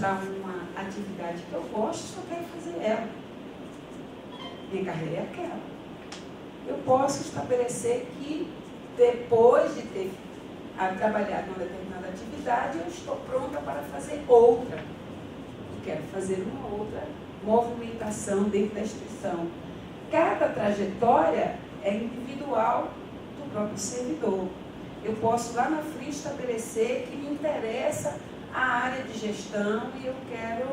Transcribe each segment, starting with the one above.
mostrar uma atividade que eu gosto, só quero fazer ela. Minha carreira é aquela. Eu posso estabelecer que, depois de ter trabalhado em uma determinada atividade, eu estou pronta para fazer outra. Eu quero fazer uma outra movimentação dentro da instituição. Cada trajetória é individual do próprio servidor. Eu posso lá na frente estabelecer que me interessa a área de gestão e eu quero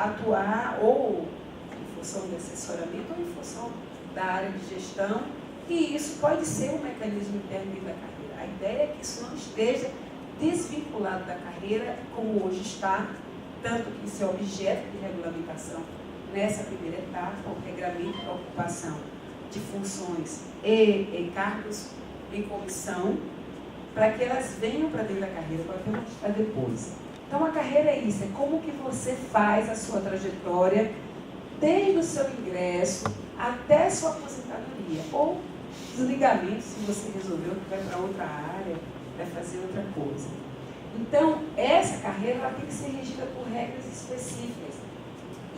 atuar ou em função de assessoramento ou em função da área de gestão, e isso pode ser um mecanismo interno da carreira. A ideia é que isso não esteja desvinculado da carreira, como hoje está, tanto que isso é objeto de regulamentação nessa primeira etapa, o regramento da ocupação de funções e cargos em comissão, para que elas venham para dentro da carreira, para mostrar depois. Então, a carreira é isso, é como que você faz a sua trajetória desde o seu ingresso até a sua aposentadoria, ou desligamento, se você resolveu que vai para outra área, vai fazer outra coisa. Então, essa carreira ela tem que ser regida por regras específicas.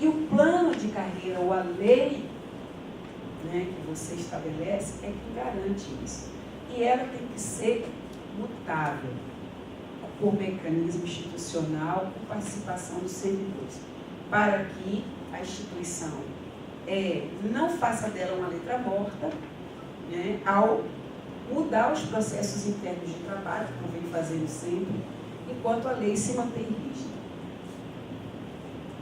E o plano de carreira, ou a lei, né, que você estabelece, é que garante isso. E ela tem que ser mutável, por mecanismo institucional, com participação dos servidores, para que a instituição não faça dela uma letra morta, né, ao mudar os processos internos de trabalho, como vem fazendo sempre, enquanto a lei se mantém rígida.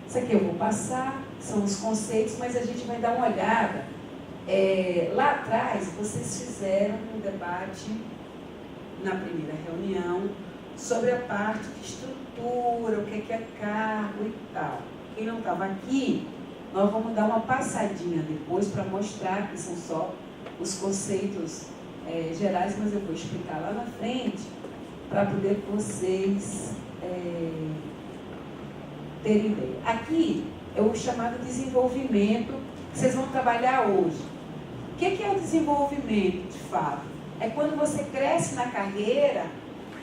Isso aqui eu vou passar, são os conceitos, mas a gente vai dar uma olhada. Lá atrás, vocês fizeram um debate na primeira reunião sobre a parte de estrutura, o que é cargo e tal. Quem não estava aqui, nós vamos dar uma passadinha depois para mostrar que são só os conceitos gerais, mas eu vou explicar lá na frente para poder vocês terem ideia. Aqui é o chamado desenvolvimento que vocês vão trabalhar hoje. O que é o desenvolvimento, de fato? É quando você cresce na carreira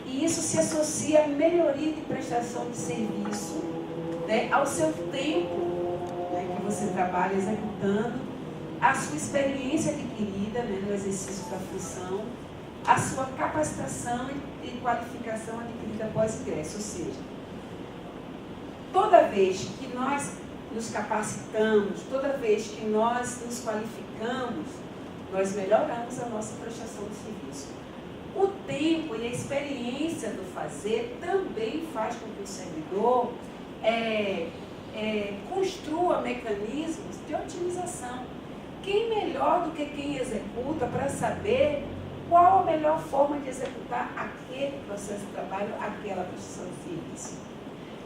e isso se associa à melhoria de prestação de serviço, né, ao seu tempo, né, que você trabalha executando, a sua experiência adquirida, né, no exercício da função, a sua capacitação e qualificação adquirida após ingresso. Ou seja, toda vez que nós nos capacitamos, toda vez que nós nos qualificamos, nós melhoramos a nossa prestação de serviço. O tempo e a experiência do fazer também faz com que o servidor construa mecanismos de otimização. Quem melhor do que quem executa para saber qual a melhor forma de executar aquele processo de trabalho, aquela prestação de serviço.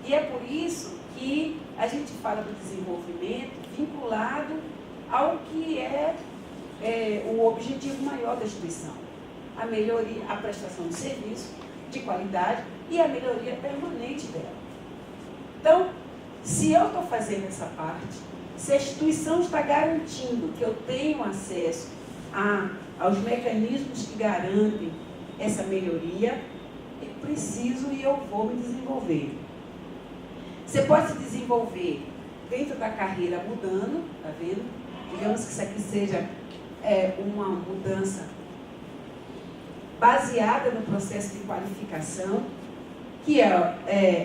E é por isso que a gente fala do desenvolvimento vinculado ao que é o objetivo maior da instituição. A melhoria, a prestação de serviço de qualidade e a melhoria permanente dela. Então, se eu estou fazendo essa parte, se a instituição está garantindo que eu tenho acesso aos mecanismos que garantem essa melhoria, eu preciso e eu vou me desenvolver. Você pode se desenvolver dentro da carreira mudando, tá vendo? Digamos que isso aqui seja uma mudança baseada no processo de qualificação, que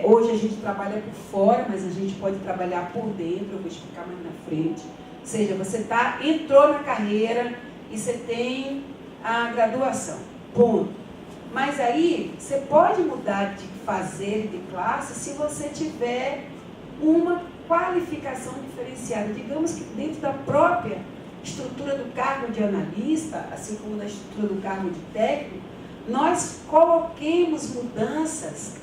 hoje a gente trabalha por fora, mas a gente pode trabalhar por dentro, eu vou explicar mais na frente. Ou seja, você entrou na carreira e você tem a graduação, ponto. Mas aí, você pode mudar de fazer e de classe se você tiver uma qualificação diferenciada. Digamos que dentro da própria estrutura do cargo de analista, assim como na estrutura do cargo de técnico, nós coloquemos mudanças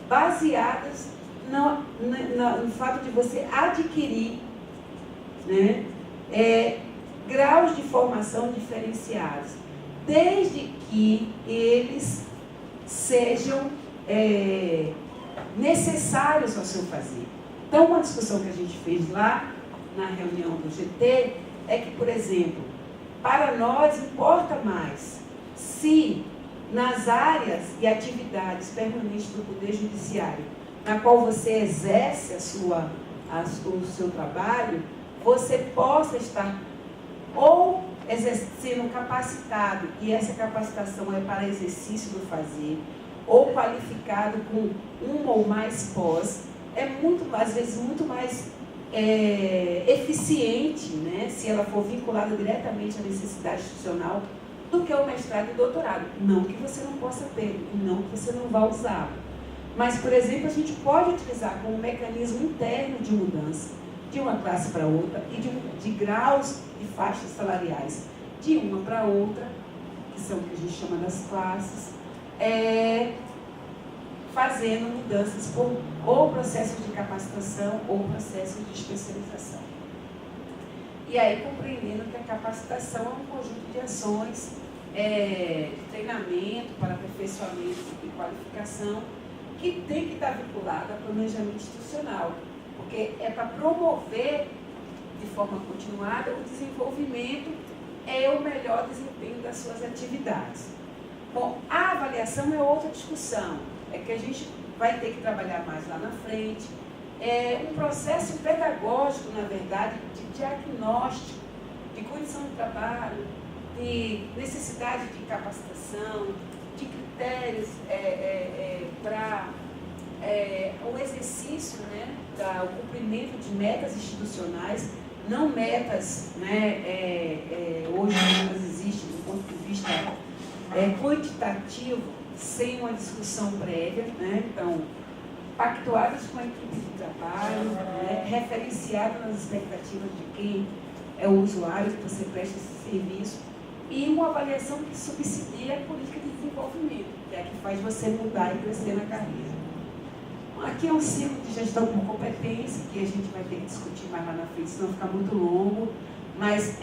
baseadas no fato de você adquirir, né, graus de formação diferenciados, desde que eles sejam necessários ao seu fazer. Então, uma discussão que a gente fez lá na reunião do GT é que, por exemplo, para nós importa mais se nas áreas e atividades permanentes do Poder Judiciário na qual você exerce o seu trabalho, você possa estar ou sendo capacitado, e essa capacitação é para exercício do fazer, ou qualificado com uma ou mais pós, é às vezes muito mais eficiente, né, se ela for vinculada diretamente à necessidade institucional, do que o mestrado e o doutorado. Não que você não possa ter, e não que você não vá usá-lo. Mas, por exemplo, a gente pode utilizar como mecanismo interno de mudança de uma classe para outra e de graus e faixas salariais de uma para outra, que são o que a gente chama das classes, fazendo mudanças por ou processos de capacitação ou processos de especialização. E aí compreendendo que a capacitação é um conjunto de ações de treinamento para aperfeiçoamento e qualificação que tem que estar vinculada ao planejamento institucional, porque é para promover de forma continuada o desenvolvimento e o melhor desempenho das suas atividades. Bom, a avaliação é outra discussão, é que a gente vai ter que trabalhar mais lá na frente. É um processo pedagógico, na verdade, de diagnóstico, de condição de trabalho, de necessidade de capacitação, de critérios para o exercício, né, o cumprimento de metas institucionais, não metas, né, hoje metas existem do ponto de vista quantitativo, sem uma discussão prévia, né, então, pactuadas com a equipe de trabalho, né, referenciado nas expectativas de quem é o usuário que você presta esse serviço, e uma avaliação que subsidia a política de desenvolvimento, que é a que faz você mudar e crescer na carreira. Aqui é um ciclo de gestão por competência, que a gente vai ter que discutir mais lá na frente, senão fica muito longo, mas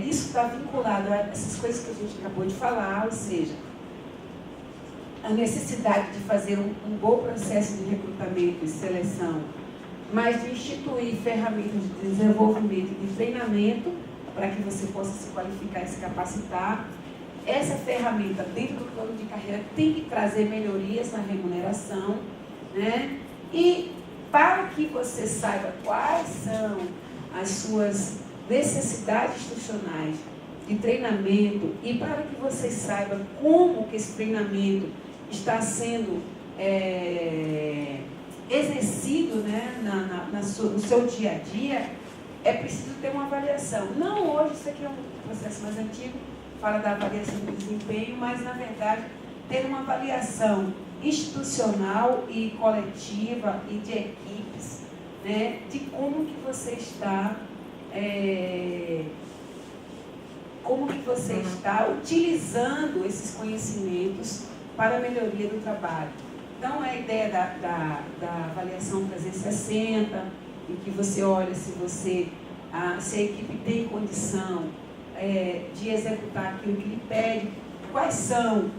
isso está vinculado a essas coisas que a gente acabou de falar, ou seja, a necessidade de fazer um bom processo de recrutamento e seleção, mas de instituir ferramentas de desenvolvimento e de treinamento para que você possa se qualificar e se capacitar. Essa ferramenta, dentro do plano de carreira, tem que trazer melhorias na remuneração, né? E para que você saiba quais são as suas necessidades institucionais de treinamento e para que você saiba como que esse treinamento está sendo exercido, né, no seu dia a dia, é preciso ter uma avaliação. Não hoje, isso aqui é um processo mais antigo, fala da avaliação do desempenho, mas, na verdade, ter uma avaliação institucional e coletiva e de equipes, né, de como que você está utilizando esses conhecimentos para a melhoria do trabalho. Então, a ideia da avaliação 360, em que você olha se a equipe tem condição de executar aquilo que lhe pede, quais são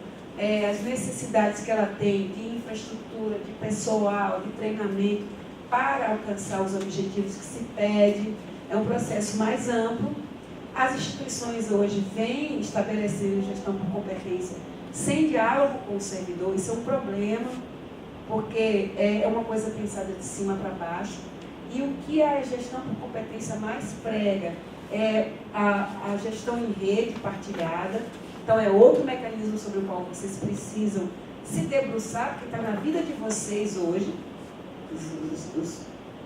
as necessidades que ela tem de infraestrutura, de pessoal, de treinamento para alcançar os objetivos que se pede. É um processo mais amplo. As instituições hoje vêm estabelecendo gestão por competência sem diálogo com o servidor. Isso é um problema, porque é uma coisa pensada de cima para baixo. E o que a gestão por competência mais prega é a gestão em rede partilhada. Então, é outro mecanismo sobre o qual vocês precisam se debruçar, porque está na vida de vocês hoje.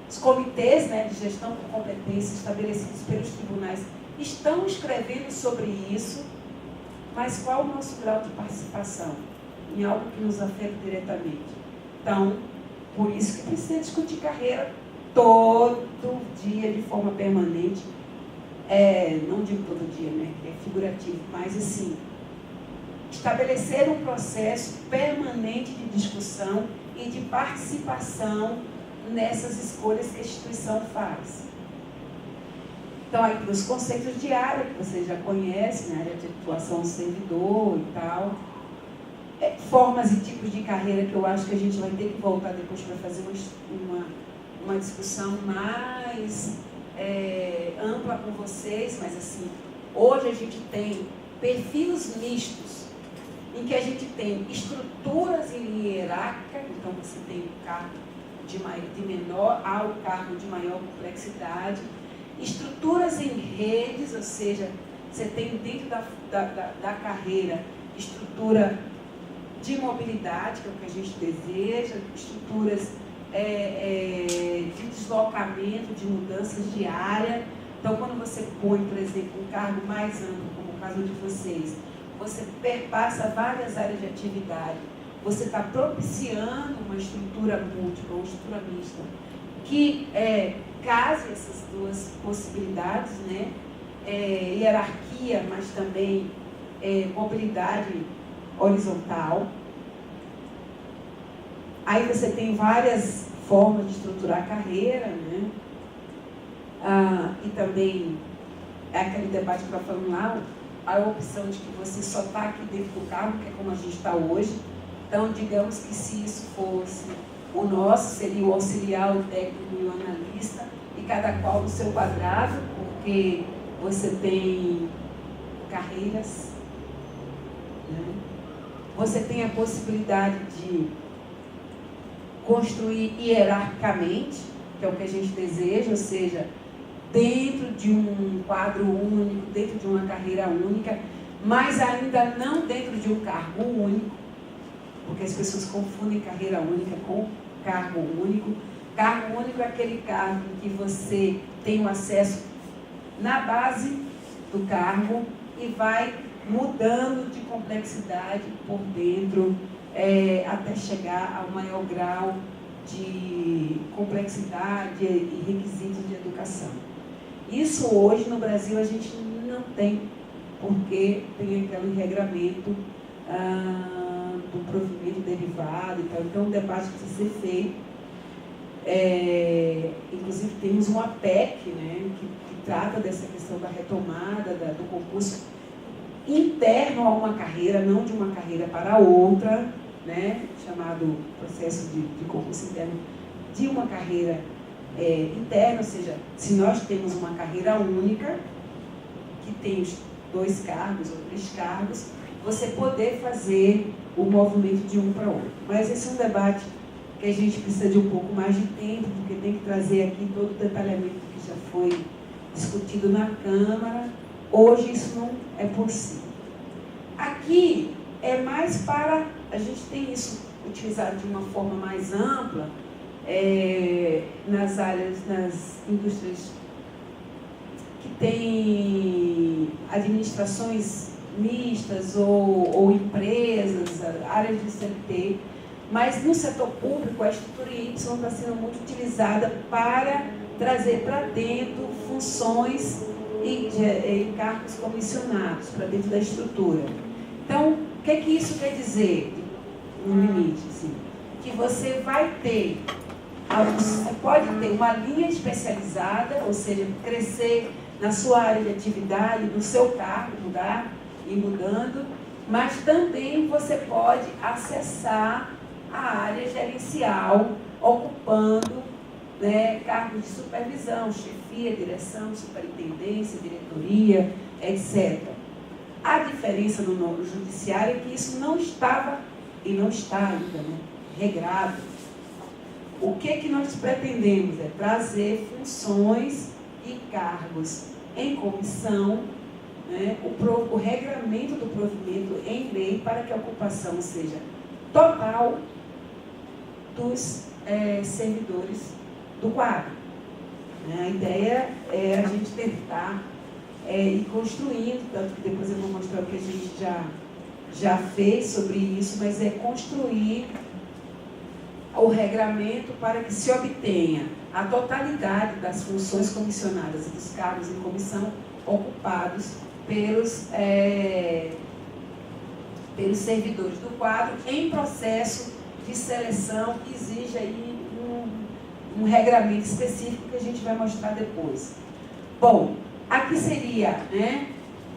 Os comitês, né, de gestão por competência estabelecidos pelos tribunais estão escrevendo sobre isso, mas qual o nosso grau de participação em algo que nos afeta diretamente? Então, por isso que precisa discutir carreira todo dia, de forma permanente. Não digo todo dia, né, que é figurativo, mas assim, estabelecer um processo permanente de discussão e de participação nessas escolhas que a instituição faz. Então, aí os conceitos de área, que vocês já conhecem, né, área de atuação do servidor e tal, formas e tipos de carreira que eu acho que a gente vai ter que voltar depois para fazer uma discussão mais ampla com vocês, mas assim, hoje a gente tem perfis mistos, em que a gente tem estruturas em linha hierárquica, então você tem o cargo de menor ao cargo de maior complexidade, estruturas em redes, ou seja, você tem dentro da carreira estrutura de mobilidade, que é o que a gente deseja, estruturas de deslocamento, de mudanças diárias. Então, quando você põe, por exemplo, um cargo mais amplo, como o caso de vocês, você perpassa várias áreas de atividade, você está propiciando uma estrutura múltipla, uma estrutura mista, que case essas duas possibilidades, né? Hierarquia, mas também mobilidade horizontal. Aí você tem várias formas de estruturar a carreira, né? E também é aquele debate que eu estava falando lá, a opção de que você só está aqui dentro do cargo, que é como a gente está hoje. Então, digamos que se isso fosse o nosso, seria o auxiliar, o técnico e o analista, e cada qual no seu quadrado, porque você tem carreiras, né? Você tem a possibilidade de construir hierarquicamente, que é o que a gente deseja, ou seja, dentro de um quadro único, dentro de uma carreira única, mas ainda não dentro de um cargo único, porque as pessoas confundem carreira única com cargo único. Cargo único é aquele cargo em que você tem o acesso na base do cargo e vai mudando de complexidade por dentro até chegar ao maior grau de complexidade e requisitos de educação. Isso hoje no Brasil a gente não tem, porque tem aquele regramento do provimento derivado e tal. Então, um debate que precisa ser feito. Inclusive, temos uma PEC, né, que trata dessa questão da retomada do concurso interno a uma carreira, não de uma carreira para outra, né, chamado processo de concurso interno de uma carreira interna, ou seja, se nós temos uma carreira única, que tem os 2 cargos ou 3 cargos, você poder fazer o movimento de um para outro. Mas esse é um debate que a gente precisa de um pouco mais de tempo, porque tem que trazer aqui todo o detalhamento que já foi discutido na Câmara. Hoje isso não é possível. Aqui é mais para... A gente tem isso utilizado de uma forma mais ampla nas áreas, nas indústrias que têm administrações mistas ou empresas, áreas de CLT, mas no setor público a estrutura Y está sendo muito utilizada para trazer para dentro funções e cargos comissionados para dentro da estrutura. Então, o que isso quer dizer, no limite? Assim, que você vai ter, você pode ter uma linha especializada, ou seja, crescer na sua área de atividade, no seu cargo, mudar e mudando, mas também você pode acessar a área gerencial, ocupando, né, cargos de supervisão, chefia, direção, superintendência, diretoria, etc. A diferença no judiciário é que isso não estava, e não está ainda, né, regrado. O que nós pretendemos é trazer funções e cargos em comissão, né, o regramento do provimento em lei para que a ocupação seja total dos servidores do quadro. A ideia é a gente tentar ir construindo, tanto que depois eu vou mostrar o que a gente já fez sobre isso, mas é construir o regramento para que se obtenha a totalidade das funções comissionadas e dos cargos em comissão ocupados pelos servidores do quadro em processo de seleção que exige aí um regramento específico que a gente vai mostrar depois. Bom, aqui seria, né,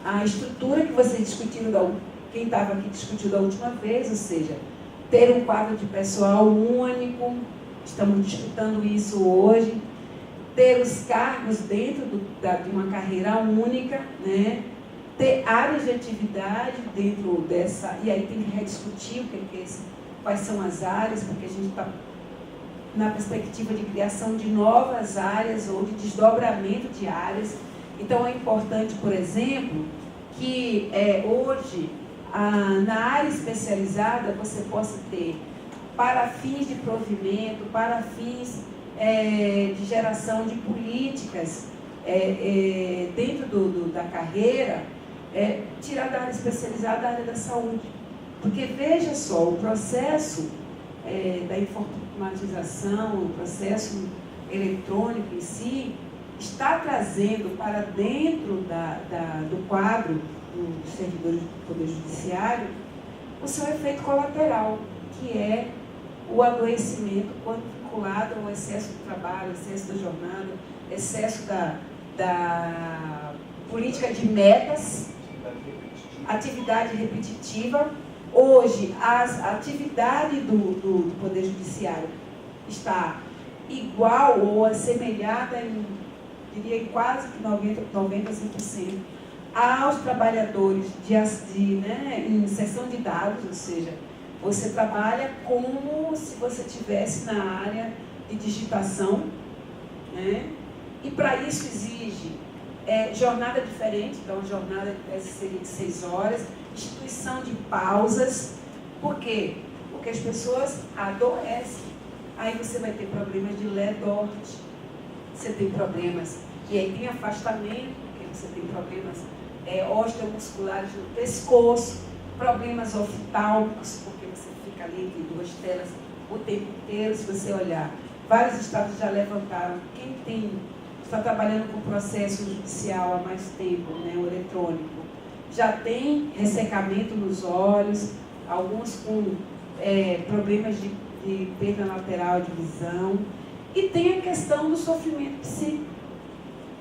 a estrutura que vocês discutiram, quem estava aqui discutiu da última vez, ou seja, ter um quadro de pessoal único, estamos disputando isso hoje, ter os cargos dentro de uma carreira única, né, ter áreas de atividade dentro dessa, e aí tem que rediscutir quais são as áreas, porque a gente está na perspectiva de criação de novas áreas ou de desdobramento de áreas. Então, é importante, por exemplo, que hoje, na área especializada, você possa ter, para fins de provimento, para fins de geração de políticas dentro da carreira, tirar da área especializada a área da saúde. Porque, veja só, o processo da informatização, o processo eletrônico em si, está trazendo para dentro do quadro dos servidores do Poder Judiciário o seu efeito colateral, que é o adoecimento quando vinculado ao excesso do trabalho, excesso da jornada, excesso da política de metas, atividade repetitiva. Hoje, a atividade do Poder Judiciário está igual ou assemelhada diria em quase que 95% aos trabalhadores em inserção de dados, ou seja, você trabalha como se você estivesse na área de digitação, né? E para isso exige jornada diferente, então a jornada seria de 6 horas, instituição de pausas. Por quê? Porque as pessoas adoecem. Aí você vai ter problemas de LEDORT, você tem problemas, e aí tem afastamento, porque você tem problemas osteomusculares no pescoço, problemas oftálmicos, porque você fica ali entre 2 telas o tempo inteiro. Se você olhar, vários estados já levantaram, quem está trabalhando com processo judicial há mais tempo, né, o eletrônico, já tem ressecamento nos olhos, alguns com problemas de perda lateral de visão, e tem a questão do sofrimento psíquico,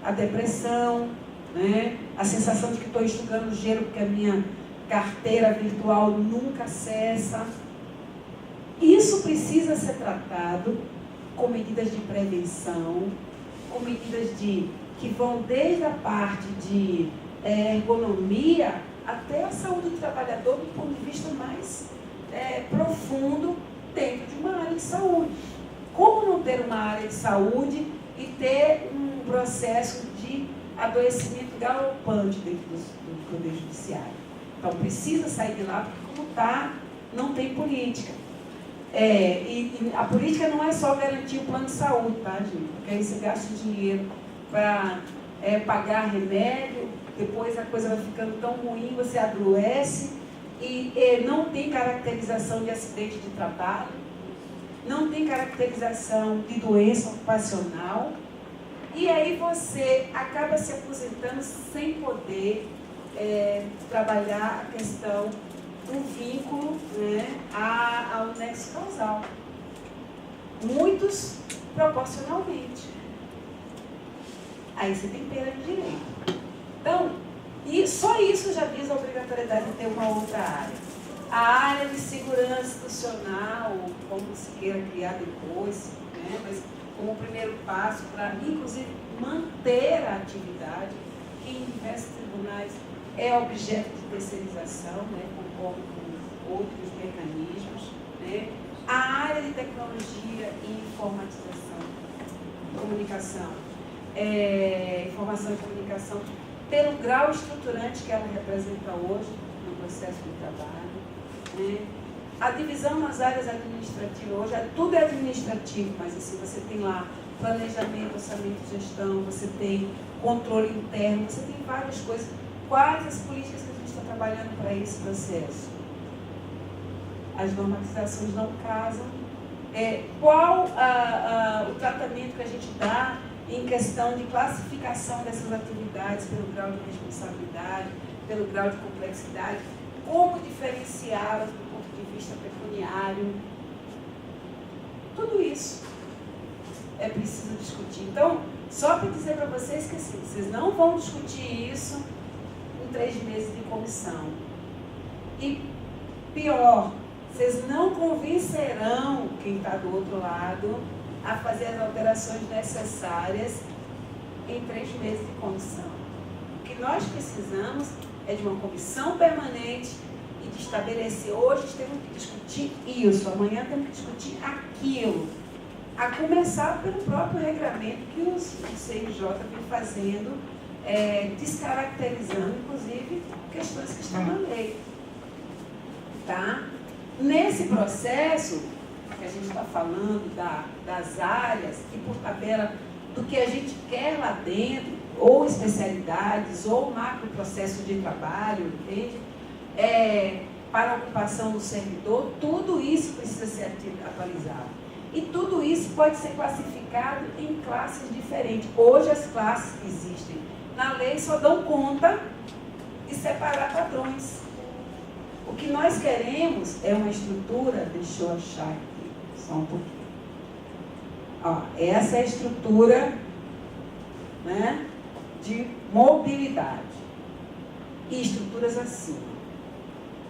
a depressão, né, a sensação de que estou enxugando gelo porque a minha carteira virtual nunca cessa. Isso precisa ser tratado com medidas de prevenção, com medidas que vão desde a parte de ergonomia até a saúde do trabalhador do ponto de vista mais profundo dentro de uma área de saúde. Como não ter uma área de saúde e ter um processo de adoecimento galopante dentro do Poder Judiciário? Então precisa sair de lá, porque como está, não tem política. E a política não é só garantir o plano de saúde, tá, gente? Porque aí você gasta dinheiro para pagar remédio, depois a coisa vai ficando tão ruim, você adoece e não tem caracterização de acidente de trabalho, não tem caracterização de doença ocupacional, e aí você acaba se aposentando sem poder trabalhar a questão do vínculo, né, ao nexo causal. Muitos proporcionalmente. Aí você tem perda de direito. Então, só isso já diz a obrigatoriedade de ter uma outra área. A área de segurança institucional, como se queira criar depois, né, mas como primeiro passo para, inclusive, manter a atividade, que em diversos tribunais é objeto de terceirização, né, concorre com outros mecanismos, né. A área de tecnologia e informatização, comunicação, informação e comunicação, pelo grau estruturante que ela representa hoje no processo de trabalho, né. A divisão nas áreas administrativas, hoje tudo é administrativo, mas assim, você tem lá planejamento, orçamento, gestão, você tem controle interno, você tem várias coisas. Quais as políticas que a gente está trabalhando para esse processo? As normatizações não casam. Qual o tratamento que a gente dá em questão de classificação dessas atividades pelo grau de responsabilidade, pelo grau de complexidade? Como diferenciá-las do ponto de vista pecuniário? Tudo isso é preciso discutir. Então, só para dizer para vocês que assim, vocês não vão discutir isso em 3 meses de comissão. E pior, vocês não convencerão quem está do outro lado a fazer as alterações necessárias em 3 meses de comissão. O que nós precisamos é de uma comissão permanente e de estabelecer, hoje temos que discutir isso, amanhã temos que discutir aquilo. A começar pelo próprio regramento que o CNJ vem fazendo, descaracterizando, inclusive, questões que estão na lei. Tá? Nesse processo, que a gente está falando das áreas, e por tabela do que a gente quer lá dentro, ou especialidades, ou macro processo de trabalho, entende? Para a ocupação do servidor, tudo isso precisa ser atualizado. E tudo isso pode ser classificado em classes diferentes. Hoje, as classes que existem na lei só dão conta de separar padrões. O que nós queremos é uma estrutura, deixa eu achar aqui, só um pouquinho. Ó, essa é a estrutura, né, de mobilidade. E estruturas assim.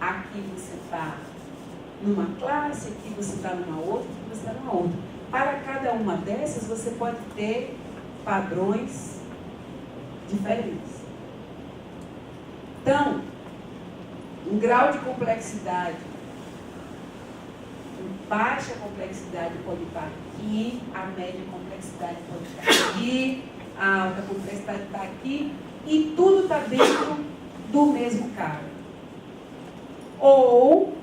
Aqui você está numa classe, aqui você está numa outra, aqui você está numa outra. Para cada uma dessas, você pode ter padrões diferentes. Então, um grau de complexidade, baixa complexidade pode estar aqui, a média complexidade pode estar aqui, a alta complexidade está aqui, e tudo está dentro do mesmo cargo. Ou,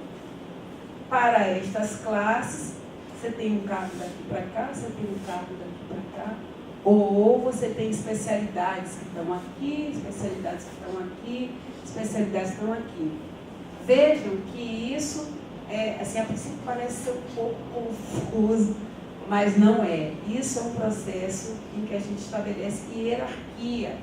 para estas classes, você tem um cargo daqui para cá, você tem um cargo daqui para cá, ou você tem especialidades que estão aqui, especialidades que estão aqui, especialidades que estão aqui. Vejam que isso, assim, a princípio parece ser um pouco confuso, mas não é. Isso é um processo em que a gente estabelece hierarquia,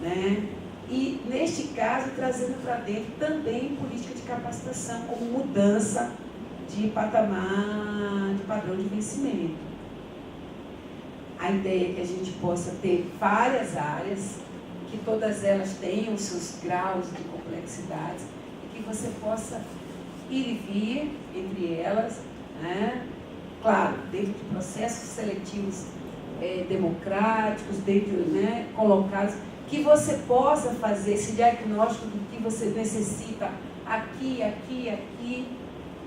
né? E, neste caso, trazendo para dentro também política de capacitação como mudança de patamar, de padrão de vencimento. A ideia é que a gente possa ter várias áreas, que todas elas tenham os seus graus de complexidade, e que você possa ir e vir entre elas, né? Claro, dentro de processos seletivos democráticos, dentro, né, colocados, que você possa fazer esse diagnóstico do que você necessita aqui, aqui, aqui,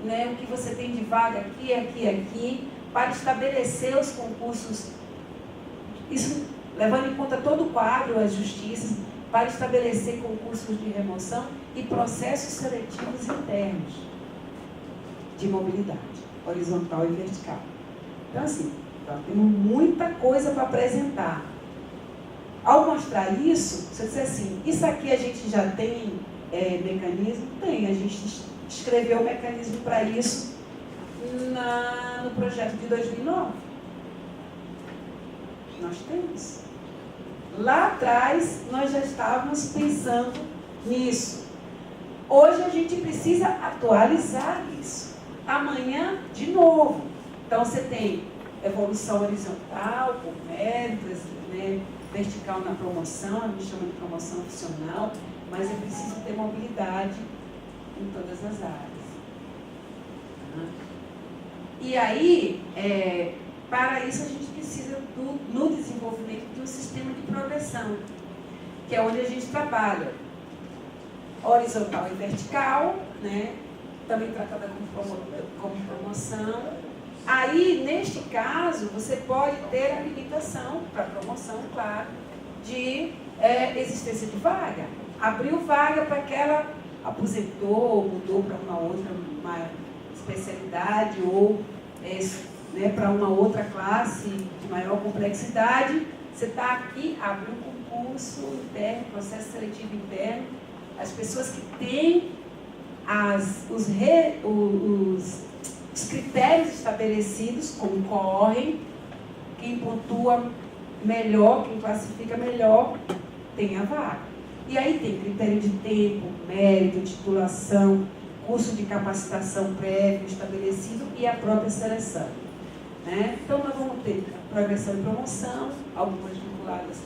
né, o que você tem de vaga aqui, aqui, aqui, para estabelecer os concursos, isso levando em conta todo o quadro, as justiças, para estabelecer concursos de remoção e processos seletivos internos de mobilidade, horizontal e vertical. Então, assim, temos muita coisa para apresentar. Ao mostrar isso, você diz assim, isso aqui a gente já tem mecanismo? Tem, a gente escreveu o mecanismo para isso no projeto de 2009. Nós temos. Lá atrás, nós já estávamos pensando nisso. Hoje, a gente precisa atualizar isso. Amanhã, de novo. Então, você tem evolução horizontal, por méritos, né, vertical na promoção, a gente chama de promoção opcional, mas é preciso ter mobilidade em todas as áreas. E aí, para isso, a gente precisa, no desenvolvimento, de um sistema de progressão, que é onde a gente trabalha horizontal e vertical, né? Também tratada como promoção. Aí, neste caso, você pode ter habilitação para promoção, claro, de existência de vaga. Abriu vaga para aquela, aposentou, mudou para uma especialidade ou né, para uma outra classe de maior complexidade. Você está aqui, abriu um concurso interno, processo seletivo interno. As pessoas que têm os critérios estabelecidos concorrem, quem pontua melhor, quem classifica melhor, tem a vaga. E aí tem critério de tempo, mérito, titulação, curso de capacitação prévio estabelecido e a própria seleção. Né? Então, nós vamos ter progressão e promoção, algumas vinculadas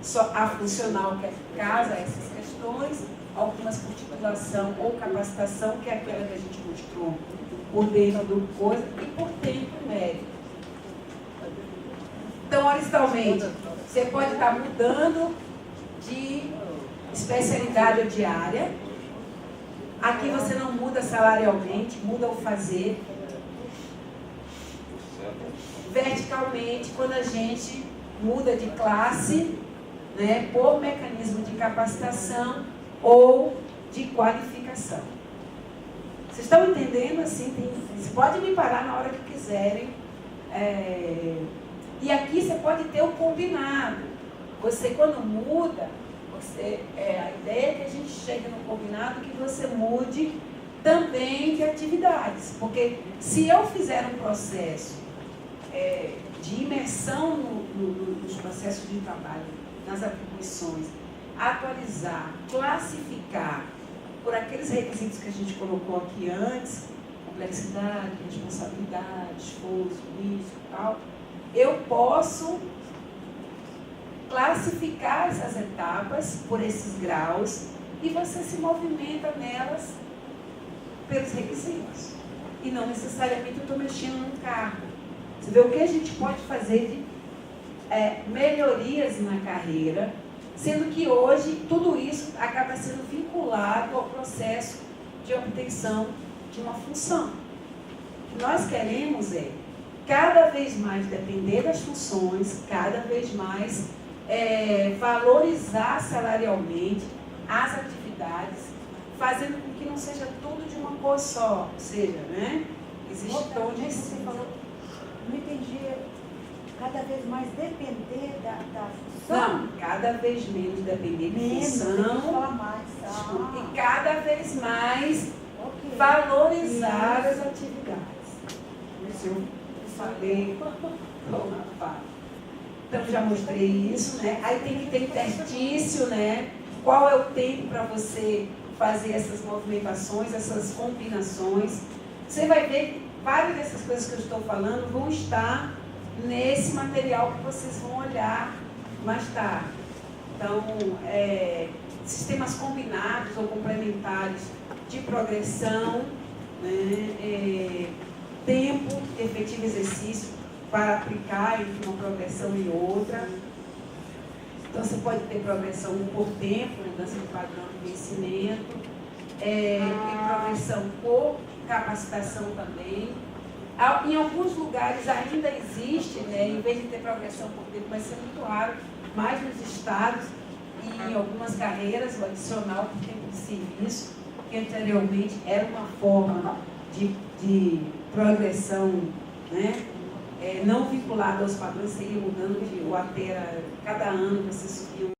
só a funcional, que é casa a essas questões, algumas por titulação ou capacitação, que é aquela que a gente mostrou por dentro do coisa, e por tempo e mérito. Então, horizontalmente, você pode estar mudando de especialidade ou de área. Aqui você não muda salarialmente, muda o fazer. verticalmente quando a gente muda de classe, né, por mecanismo de capacitação ou de qualificação. Vocês estão entendendo? Assim, vocês podem me parar na hora que quiserem. E aqui você pode ter o combinado. Você, quando muda, a ideia é que a gente chegue no combinado que você mude também de atividades. Porque se eu fizer um processo de imersão nos processos de trabalho, nas atribuições, atualizar, classificar por aqueles requisitos que a gente colocou aqui antes, complexidade, responsabilidade, esforço, risco e tal, eu posso classificar essas etapas por esses graus e você se movimenta nelas pelos requisitos. E não necessariamente eu estou mexendo num cargo. Você vê o que a gente pode fazer de melhorias na carreira, sendo que hoje tudo isso acaba sendo vinculado ao processo de obtenção de uma função. O que nós queremos cada vez mais depender das funções, cada vez mais valorizar salarialmente as atividades, fazendo com que não seja tudo de uma cor só, ou seja, né? Existe tom de... Você falou, não entendi, cada vez mais depender da função? Não, cada vez menos depender de função. Mais, e cada vez mais valorizar as atividades. Isso eu falei. Então já mostrei isso, né? Aí tem que ter interstício, né? Qual é o tempo para você fazer essas movimentações, essas combinações? Você vai ver que várias dessas coisas que eu estou falando vão estar nesse material que vocês vão olhar mais tarde. Então, sistemas combinados ou complementares de progressão, né? Tempo, efetivo exercício para aplicar entre uma progressão e outra. Então, você pode ter progressão por tempo, mudança de padrão de conhecimento, e progressão por capacitação também. Em alguns lugares ainda existe, né, em vez de ter progressão por tempo, vai ser muito raro, mais nos estados e em algumas carreiras, o adicional por tempo de serviço, que anteriormente era uma forma de progressão, né, não vinculada aos padrões, seria mudando de o ATE era cada ano você subia